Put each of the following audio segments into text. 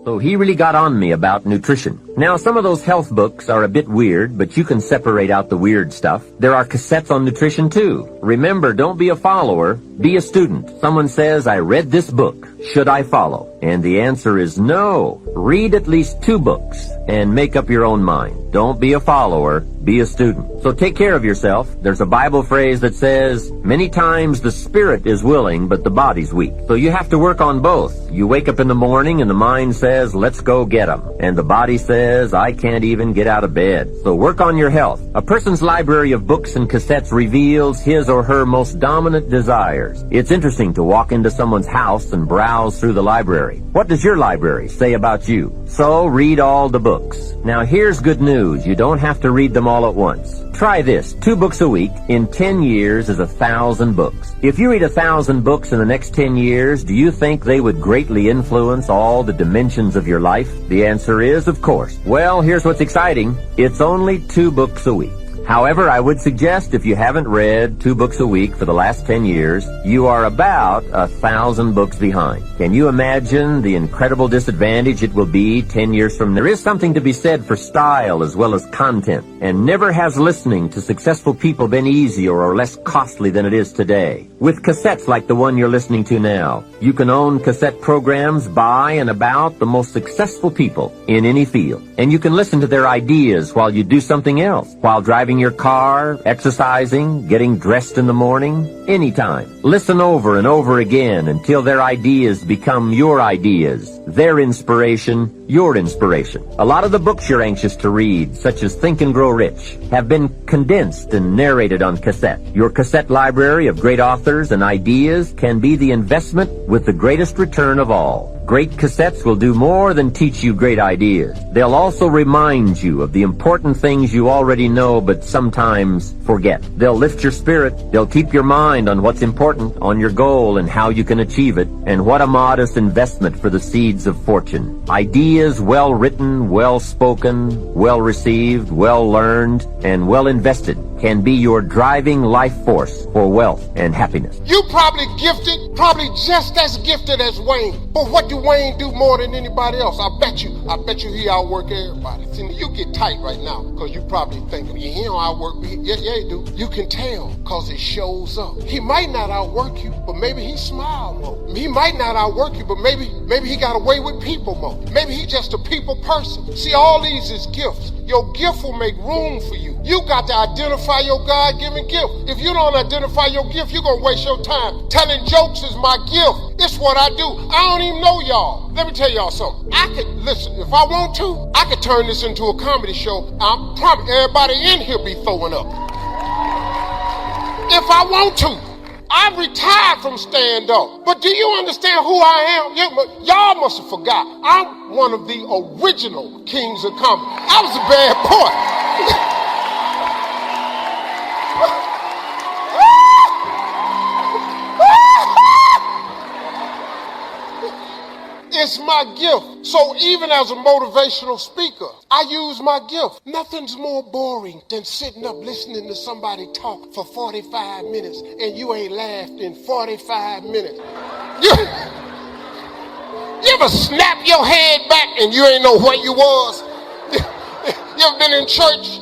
So he really got on me about nutrition. Now, some of those health books are a bit weird, but you can separate out the weird stuff. There are cassettes on nutrition too. Remember, don't be a follower, be a student. Someone says, I read this book. Should I follow? And the answer is no. Read at least 2 books and make up your own mind. Don't be a follower, be a student. So take care of yourself. There's a Bible phrase that says, many times the spirit is willing, but the body's weak. So you have to work on both. You wake up in the morning and the mind says, let's go get 'em. And the body says, I can't even get out of bed. So work on your health. A person's library of books and cassettes reveals his or her most dominant desires. It's interesting to walk into someone's house and browse through the library. What does your library say about you? So read all the books. Now here's good news. You don't have to read them all at once. Try this. 2 books a week in 10 years is 1,000 books. If you read 1,000 books in the next 10 years, do you think they would greatly influence all the dimensions of your life? The answer is, of course. Well, here's what's exciting. It's only 2 books a week. However, I would suggest if you haven't read 2 books a week for the last 10 years, you are about 1,000 books behind. Can you imagine the incredible disadvantage it will be 10 years from now? There is something to be said for style as well as content, and never has listening to successful people been easier or less costly than it is today. With cassettes like the one you're listening to now, you can own cassette programs by and about the most successful people in any field. And you can listen to their ideas while you do something else, while driving your car, exercising, getting dressed in the morning, anytime. Listen over and over again until their ideas become your ideas, their inspiration, your inspiration. A lot of the books you're anxious to read, such as Think and Grow Rich, have been condensed and narrated on cassette. Your cassette library of great authors and ideas can be the investment with the greatest return of all. Great cassettes will do more than teach you great ideas. They'll also remind you of the important things you already know but sometimes forget. They'll lift your spirit. They'll keep your mind on what's important, on your goal and how you can achieve it. And what a modest investment for the seeds of fortune. Ideas well written, well spoken, well received, well learned, and well invested can be your driving life force for wealth and happiness. You probably gifted, probably just as gifted as Wayne. But what do Wayne do more than anybody else? I bet you he outwork everybody. See, you get tight right now because you probably think, he don't outwork me. Yeah, he do. You can tell because it shows up. He might not outwork you, but maybe he smile more. He might not outwork you, but maybe he got away with people more. Maybe he just a people person. See, all these is gifts. Your gift will make room for you. You got to identify your God-given gift. If you don't identify your gift, you're going to waste your time. Telling jokes is my gift. It's what I do. I don't even know y'all. Let me tell y'all something. I could, listen, if I want to, I could turn this into a comedy show. I'm probably, everybody in here be throwing up. If I want to. I'm retired from stand-up. But do you understand who I am? Y'all must have forgot. I'm one of the original kings of comedy. I was a bad boy. It's my gift. So even as a motivational speaker, I use my gift. Nothing's more boring than sitting up listening to somebody talk for 45 minutes and you ain't laughed in 45 minutes. You ever snap your head back and you ain't know what you was? You ever been in church?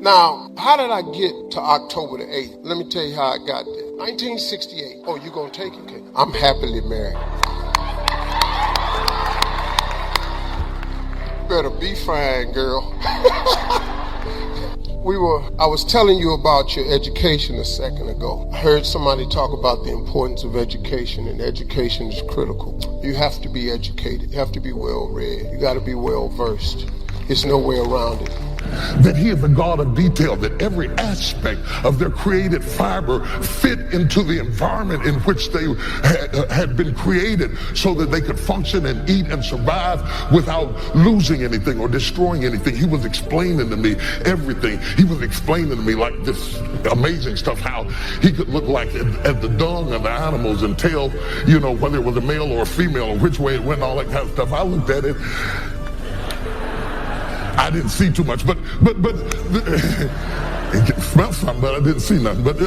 Now, how did I get to October the 8th? Let me tell you how I got there. 1968. Oh, you gonna take it? Okay. I'm happily married. Better be fine, girl. I was telling you about your education a second ago. I heard somebody talk about the importance of education, and education is critical. You have to be educated. You have to be well read. You got to be well versed. There's no way around it. That he is a God of detail, that every aspect of their created fiber fit into the environment in which they had been created so that they could function and eat and survive without losing anything or destroying anything. He was explaining to me everything. He was explaining to me like this amazing stuff, how he could look like at the dung of the animals and tell, whether it was a male or a female or which way it went, all that kind of stuff. I looked at it. I didn't see too much, but It smelled something, but I didn't see nothing. But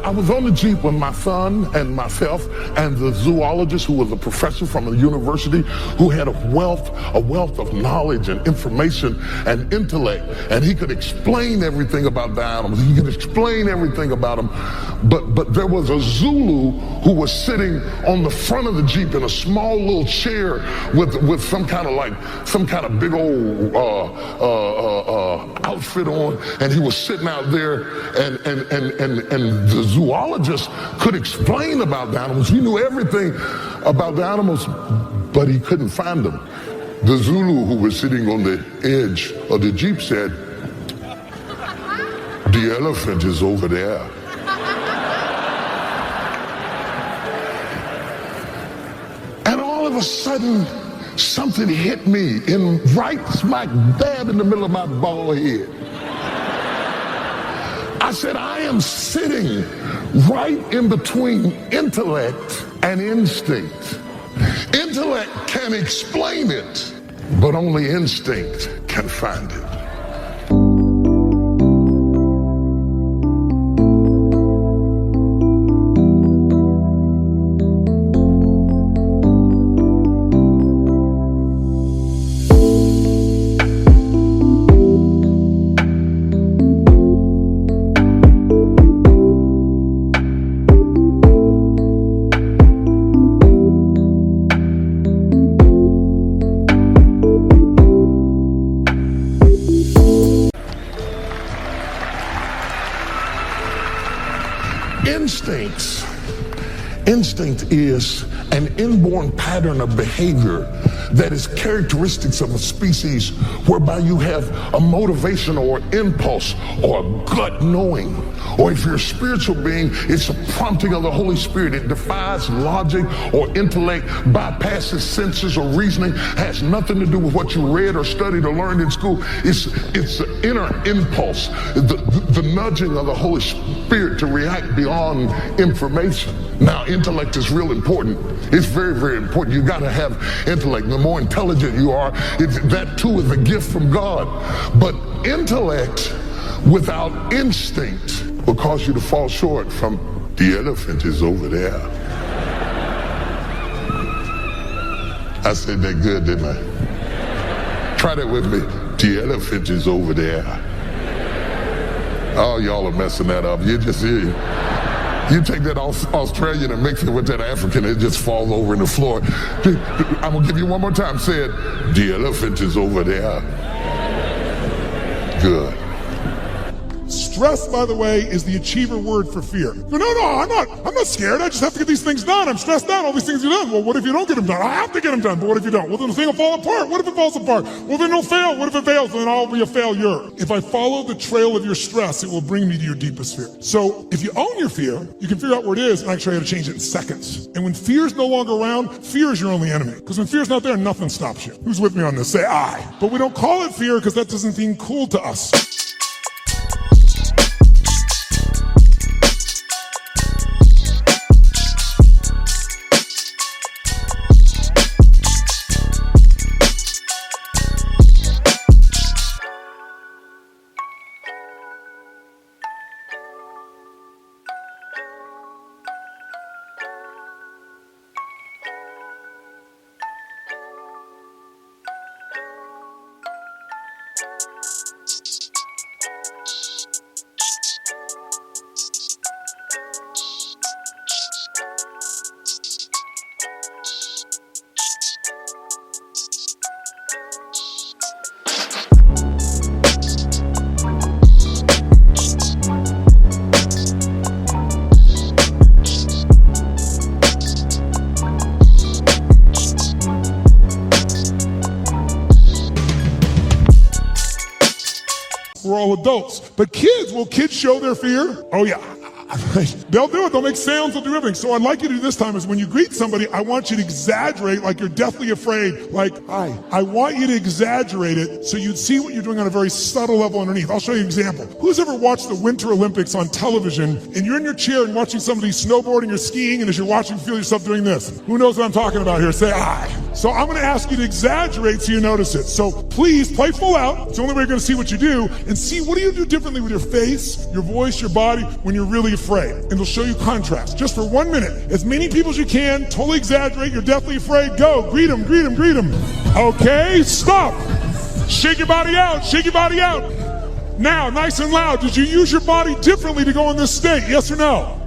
I was on the Jeep with my son and myself and the zoologist who was a professor from a university who had a wealth of knowledge and information and intellect. And he could explain everything about the animals. He could explain everything about them. But there was a Zulu who was sitting on the front of the Jeep in a small little chair with some kind of big old outfit on, and he was sitting out there, and the zoologist could explain about the animals. He knew everything about the animals, but he couldn't find them. The Zulu who was sitting on the edge of the Jeep said, "The elephant is over there." And all of a sudden, something hit me right smack dab in the middle of my bald head. I said, I am sitting right in between intellect and instinct. Intellect can explain it, but only instinct can find it. Instinct is an inborn pattern of behavior that is characteristics of a species whereby you have a motivation or impulse or a gut knowing. Or if you're a spiritual being, it's a prompting of the Holy Spirit. It defies logic or intellect, bypasses senses or reasoning, has nothing to do with what you read or studied or learned in school. It's the inner impulse, the nudging of the Holy Spirit to react beyond information. Now, intellect is real important. It's very, very important. You got to have intellect. The more intelligent you are, that too is a gift from God. But intellect without instinct will cause you to fall short from the elephant is over there. I said that good, didn't I? Try that with me. The elephant is over there. Oh, y'all are messing that up. You just hear. You take that Australian and mix it with that African, it just falls over in the floor. I'm going to give you one more time. Say it. The elephant is over there. Good. Stress, by the way, is the achiever word for fear. No, I'm not scared. I just have to get these things done. I'm stressed out. All these things are done. Well, what if you don't get them done? I have to get them done. But what if you don't? Well, then the thing will fall apart. What if it falls apart? Well, then it'll fail. What if it fails? Then I'll be a failure. If I follow the trail of your stress, it will bring me to your deepest fear. So if you own your fear, you can figure out where it is, and I can show you how to change it in seconds. And when fear is no longer around, fear is your only enemy. Because when fear is not there, nothing stops you. Who's with me on this? Say I. But we don't call it fear because that doesn't seem cool to us. We're all adults. But kids, will kids show their fear? Oh yeah. They'll do it. They'll make sounds. They'll do everything. So I'd like you to do this time is when you greet somebody, I want you to exaggerate like you're deathly afraid. Like, hi. I want you to exaggerate it so you'd see what you're doing on a very subtle level underneath. I'll show you an example. Who's ever watched the Winter Olympics on television and you're in your chair and watching somebody snowboarding or skiing, and as you're watching, feel yourself doing this? Who knows what I'm talking about here? Say, hi. So I'm going to ask you to exaggerate so you notice it. So please play full out. It's the only way you're going to see what you do, and see what do you do differently with your face, your voice, your body when you're really afraid. And it'll show you contrast. Just for 1 minute. As many people as you can. Totally exaggerate. You're deathly afraid. Go. Greet them, greet them, greet them. Okay, stop. Shake your body out. Shake your body out. Now, nice and loud. Did you use your body differently to go in this state? Yes or no?